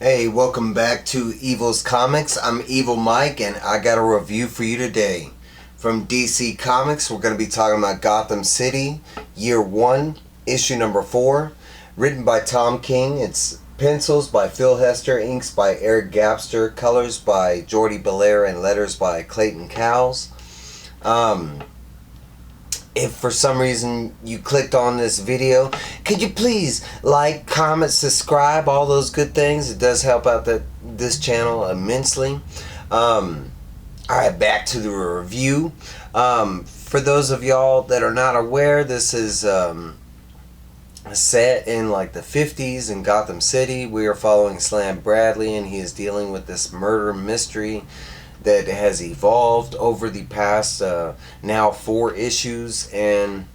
Hey, welcome back to Evil's Comics. I'm Evil Mike, and I got a review for you today. From DC Comics, we're going to be talking about Gotham City, Year 1, Issue number 4. Written by Tom King. It's pencils by Phil Hester, inks by Eric Gapster, colors by Jordie Bellaire, and letters by Clayton Cowles. If for some reason you clicked on this video, could you please like, comment, subscribe, all those good things? It does help out this channel immensely. Alright, back to the review. For those of y'all that are not aware, this is set in like the 50s in Gotham City. We are following Slam Bradley, and he is dealing with this murder mystery that has evolved over the past now 4 issues. And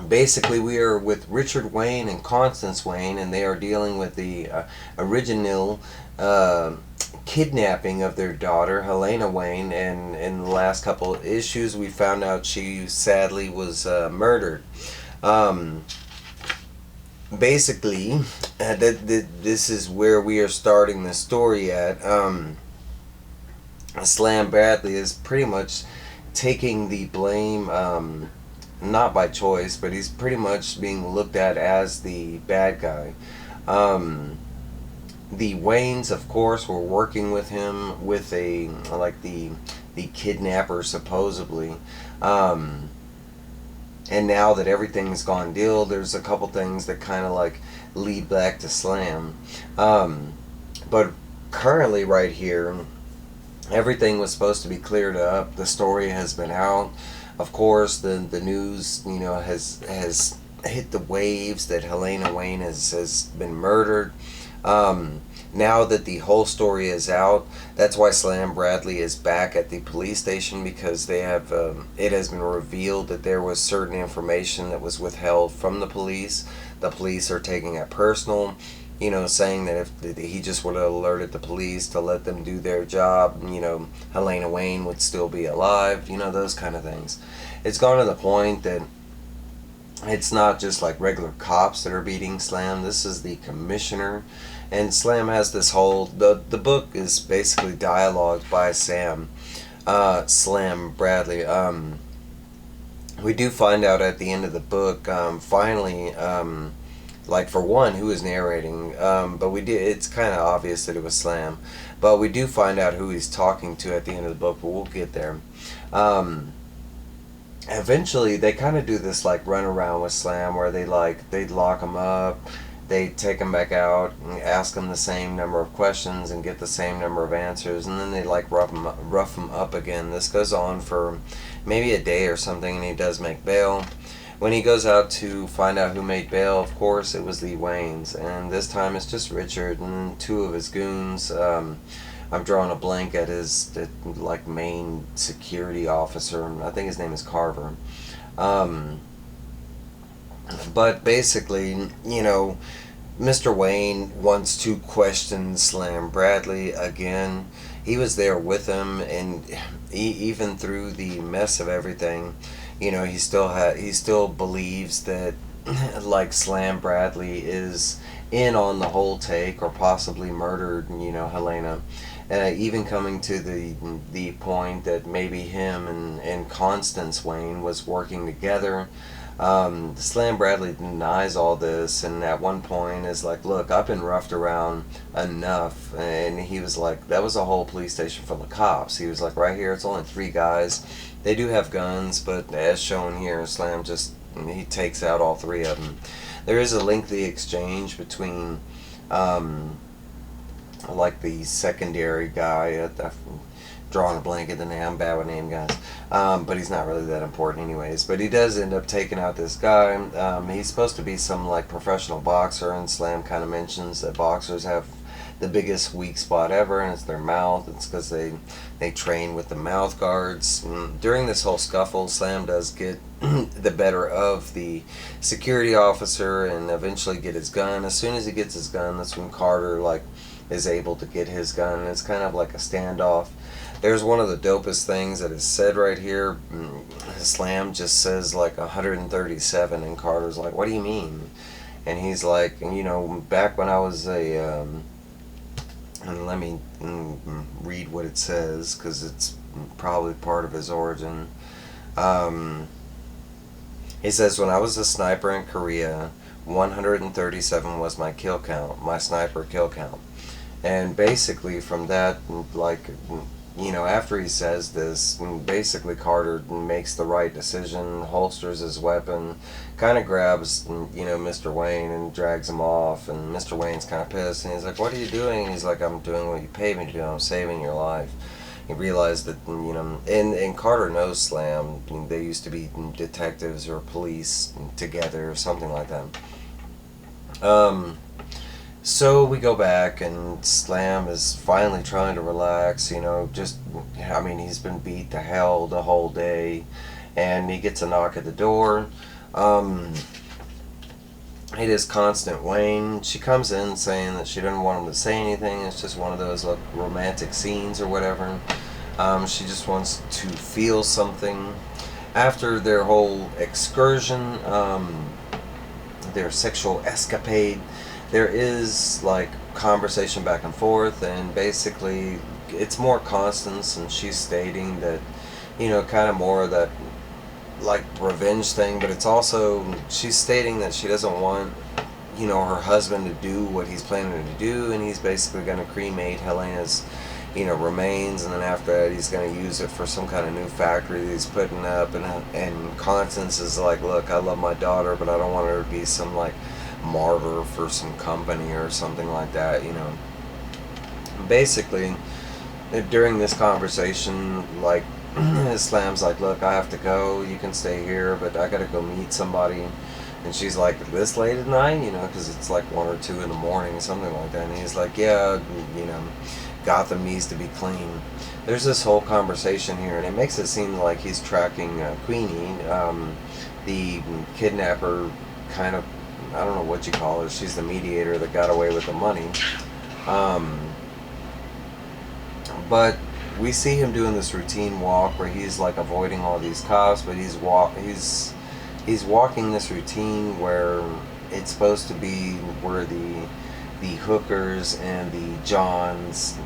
basically we are with Richard Wayne and Constance Wayne, and they are dealing with the original kidnapping of their daughter Helena Wayne, and in the last couple of issues we found out she sadly was murdered. Basically this is where we are starting the story at. Slam Bradley is pretty much taking the blame, not by choice, but he's pretty much being looked at as the bad guy. The Waynes, of course, were working with him with the kidnapper, supposedly. And now that everything's gone deal, there's a couple things that kind of like lead back to Slam. But currently right here, everything was supposed to be cleared up. The story has been out. Of course, the news, has hit the waves that Helena Wayne has been murdered. Now that the whole story is out, that's why Slam Bradley is back at the police station, because they have it has been revealed that there was certain information that was withheld from the police. The police are taking it personal, saying that if he just would have alerted the police to let them do their job, Helena Wayne would still be alive, those kind of things. It's gone to the point that it's not just like regular cops that are beating Slam. This is the commissioner, and Slam has this whole, the book is basically dialogue by Slam Bradley. We do find out at the end of the book, finally, like for one, who is narrating, but it's kind of obvious that it was Slam, but we do find out who he's talking to at the end of the book, but we'll get there. Eventually they kind of do this like run around with Slam, where they'd lock him up, they take him back out and ask him the same number of questions and get the same number of answers, and then they like rough him up again. This goes on for maybe a day or something, and he does make bail. When he goes out to find out who made bail, of course, it was the Waynes, and this time it's just Richard and 2 of his goons. I'm drawing a blank at his main security officer. I think his name is Carver. But basically, Mr. Wayne wants to question Slam Bradley again. He was there with him, and even through the mess of everything, he still believes that like Slam Bradley is in on the whole take, or possibly murdered, Helena. Even coming to the point that maybe him and Constance Wayne was working together. Slam Bradley denies all this, and at one point is like, look, I've been roughed around enough. And he was like, that was a whole police station full of cops. He was like, right here it's only 3 guys. They do have guns, but as shown here, Slam he takes out all 3 of them. There is a lengthy exchange between like the secondary guy. I'm drawing a blank at the name. I'm bad with name guys, but he's not really that important anyways. But he does end up taking out this guy. He's supposed to be some like professional boxer, and Slam kind of mentions that boxers have the biggest weak spot ever, and it's their mouth. It's because they train with the mouth guards. During this whole scuffle, Slam does get the better of the security officer and eventually get his gun. As soon as he gets his gun, that's when Carter is able to get his gun, and it's kind of like a standoff. There's one of the dopest things that is said right here. Slam just says like 137, and Carter's like, what do you mean? And he's like, back when I was a And let me read what it says, because it's probably part of his origin. Um, he says, when I was a sniper in Korea, 137 was my kill count, my sniper kill count. And basically, from that, like, after he says this, basically Carter makes the right decision, holsters his weapon, kind of grabs, Mr. Wayne and drags him off. And Mr. Wayne's kind of pissed, and he's like, "What are you doing?" And he's like, "I'm doing what you paid me to do. I'm saving your life." He realized that, and Carter knows Slam. They used to be detectives or police together or something like that. So we go back, and Slam is finally trying to relax, he's been beat to hell the whole day, and he gets a knock at the door. It is Constant Wayne. She comes in saying that she doesn't want him to say anything. It's just one of those romantic scenes or whatever. She just wants to feel something. After their whole excursion, their sexual escapade, there is conversation back and forth, and basically it's more Constance, and she's stating that, kind of more of that revenge thing, but it's also she's stating that she doesn't want her husband to do what he's planning to do, and he's basically going to cremate Helena's remains, and then after that he's going to use it for some kind of new factory that he's putting up, and Constance is like, "Look, I love my daughter, but I don't want her to be some martyr for some company or something like that." Basically, during this conversation, Slam's like, "Look, I have to go. You can stay here, but I gotta go meet somebody." And she's like, "This late at night?" Because it's 1 or 2 in the morning, something like that. And he's like, "Yeah, Gotham needs to be clean." There's this whole conversation here, and it makes it seem like he's tracking Queenie, the kidnapper, kind of. I don't know what you call her. She's the mediator that got away with the money. But we see him doing this routine walk where he's avoiding all these cops, but he's walking this routine where it's supposed to be where the hookers and the Johns,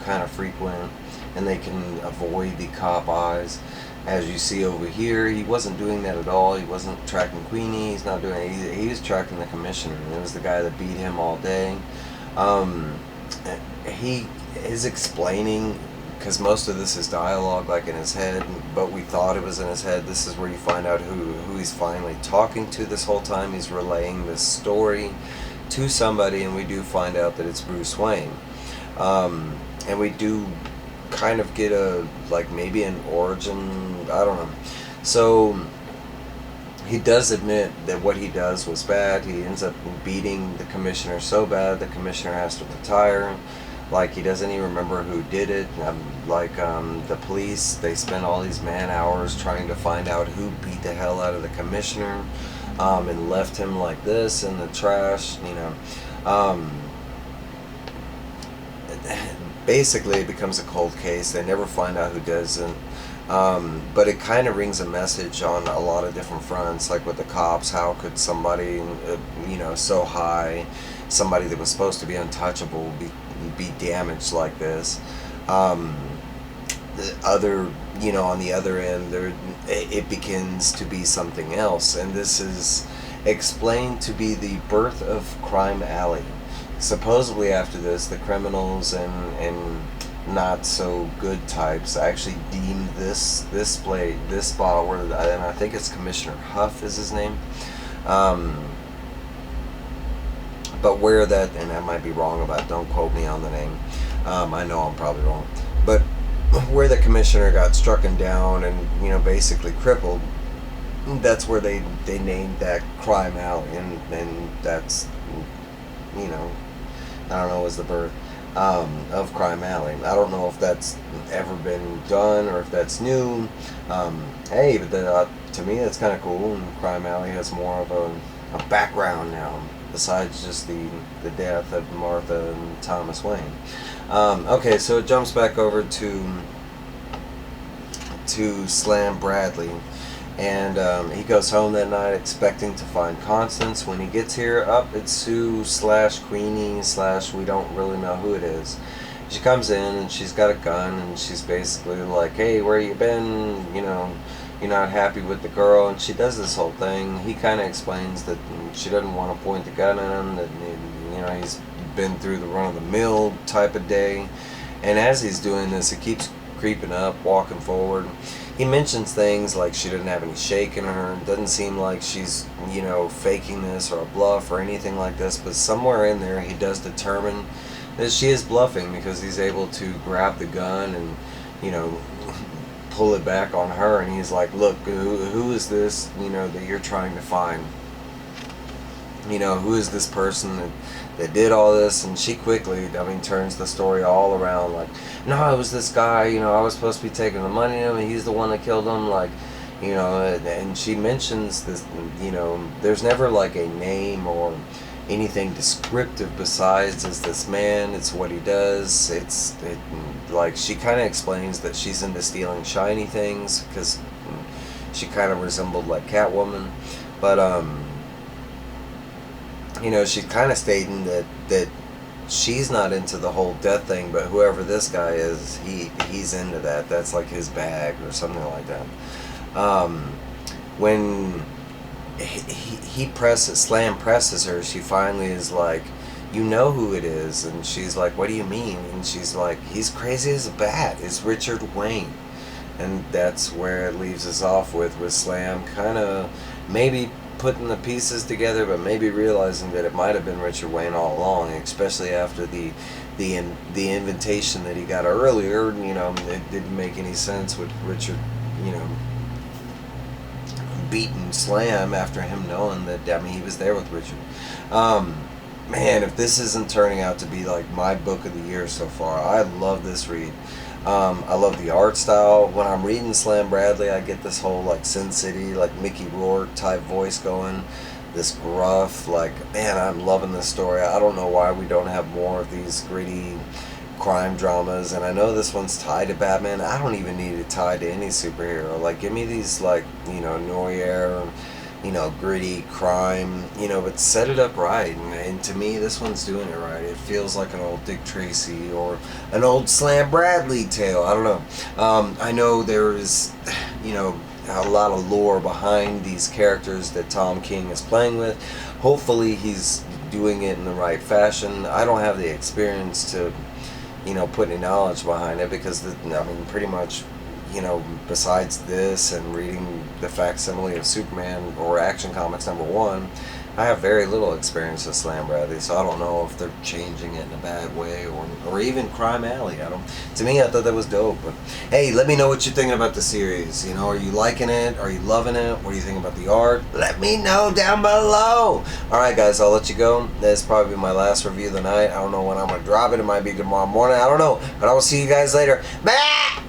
kind of frequent, and they can avoid the cop eyes. As you see over here, he wasn't doing that at all. He wasn't tracking Queenie. He's not doing it. He was tracking the commissioner. It was the guy that beat him all day. He is explaining, because most of this is dialogue in his head, but we thought it was in his head. This is where you find out who he's finally talking to this whole time. He's relaying this story to somebody, and we do find out that it's Bruce Wayne. And we do kind of get a maybe an origin, I don't know. So he does admit that what he does was bad. He ends up beating the commissioner so bad the commissioner has to retire. He doesn't even remember who did it. The police, they spend all these man hours trying to find out who beat the hell out of the commissioner, and left him like this in the trash. Basically it becomes a cold case. They never find out who doesn't, but it kind of rings a message on a lot of different fronts. With the cops, how could somebody so high, somebody that was supposed to be untouchable, be damaged like this? The other, on the other end, it begins to be something else, and this is explained to be the birth of Crime Alley. Supposedly after this, the criminals and not so good types actually deemed this spot where, and I think it's Commissioner Huff is his name, but where that, and I might be wrong about it, don't quote me on the name, I know I'm probably wrong, but where the commissioner got struck down and basically crippled, that's where they named that Crime Alley, and that's I don't know, was the birth of Crime Alley. I don't know if that's ever been done or if that's new. Hey, but to me that's kind of cool, and Crime Alley has more of a background now, besides just the death of Martha and Thomas Wayne. Okay, so it jumps back over to Slam Bradley. And he goes home that night expecting to find Constance. When he gets here, it's Sue / Queenie / we don't really know who it is. She comes in and she's got a gun and she's basically like, hey, where you been? You know, you're not happy with the girl. And she does this whole thing. He kind of explains that she doesn't want to point the gun at him, that, you know, he's been through the run-of-the-mill type of day. And as he's doing this, it keeps creeping up, walking forward. He mentions things like she doesn't have any shake in her. It doesn't seem like she's, you know, faking this or a bluff or anything like this. But somewhere in there, he does determine that she is bluffing, because he's able to grab the gun and, you know, pull it back on her. And he's like, look, who is this, you know, that you're trying to find? You know, who is this person that did all this? And she quickly, I mean, turns the story all around, like, no, it was this guy, you know, I was supposed to be taking the money to him, and he's the one that killed him, like, you know. And she mentions this, you know, there's never like a name or anything descriptive besides is this man, it's what he does, like, she kind of explains that she's into stealing shiny things, because she kind of resembled like Catwoman. But you know, she's kind of stating that she's not into the whole death thing, but whoever this guy is, he's into that. That's like his bag or something like that. When Slam presses her, she finally is like, you know who it is? And she's like, what do you mean? And she's like, he's crazy as a bat. It's Richard Wayne. And that's where it leaves us off with Slam kind of maybe putting the pieces together, but maybe realizing that it might have been Richard Wayne all along, especially after the invitation that he got earlier. You know, it didn't make any sense with Richard, you know, beating Slam after him knowing that, I mean, he was there with Richard. Man, if this isn't turning out to be like my book of the year so far, I love this read. I love the art style. When I'm reading Slam Bradley, I get this whole like Sin City, like Mickey Rourke type voice going. This gruff, like, man, I'm loving this story. I don't know why we don't have more of these gritty crime dramas. And I know this one's tied to Batman. I don't even need it tied to any superhero. Like, give me these, like, you know, noir, you know, gritty crime, you know, but set it up right. And to me, this one's doing it right. It feels like an old Dick Tracy or an old Slam Bradley tale. I don't know. I know there is, you know, a lot of lore behind these characters that Tom King is playing with. Hopefully he's doing it in the right fashion. I don't have the experience to, you know, put any knowledge behind it, because I mean, pretty much, you know, besides this and reading the facsimile of Superman or Action Comics #1, I have very little experience with Slam Bradley, so I don't know if they're changing it in a bad way, or even Crime Alley. To me, I thought that was dope. But hey, let me know what you're thinking about the series. You know, are you liking it? Are you loving it? What do you think about the art? Let me know down below. Alright guys, I'll let you go. That's probably my last review of the night. I don't know when I'm going to drop it. It might be tomorrow morning. I don't know. But I will see you guys later. Bye!